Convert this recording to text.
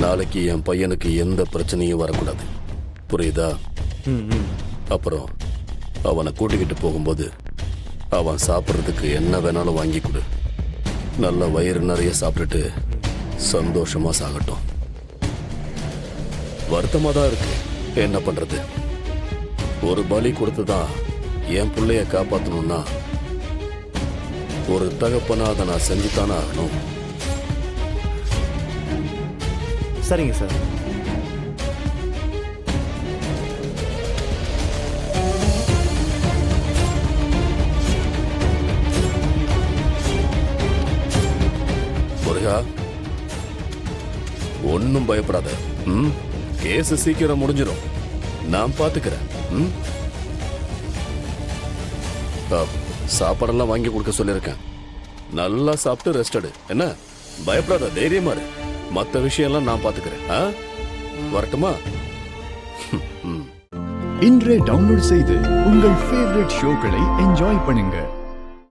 நாளைக்கு என் பையனுக்கு எந்த பிரச்சனையும் வரக்கூடாது, புரியுதா? அப்புறம் அவனை கூட்டிக்கிட்டு போகும்போது அவன் சாப்பிட்றதுக்கு என்ன வேணாலும் வாங்கி கொடு. நல்ல வயிறு நிறைய சாப்பிட்டுட்டு சந்தோஷமா சாகட்டும். வருத்தமா தான் இருக்கு, என்ன பண்றது? ஒரு பலி கொடுத்துதான் என் பிள்ளைய காப்பாற்றணும்னா ஒரு தகப்பனா அதை நான் செஞ்சுத்தானே ஆகணும். சரிங்க சார். முருகா, ஒன்னும் பயப்படாத. கேஸ் சீக்கிரம் முடிஞ்சிடும், நான் பாத்துக்கிறேன். சாப்பாடெல்லாம் வாங்கி கொடுக்க சொல்லியிருக்கேன். நல்லா சாப்பிட்டு ரெஸ்ட் எடு. என்ன, பயப்படாத, தைரியமா இரு. மற்ற விஷயம்லாம் நான் பாத்துக்கிறேன். வரட்டுமா? இன்றே டவுன்லோட் செய்து உங்கள் ஃபேவரட் ஷோக்களை என்ஜாய் பண்ணுங்க.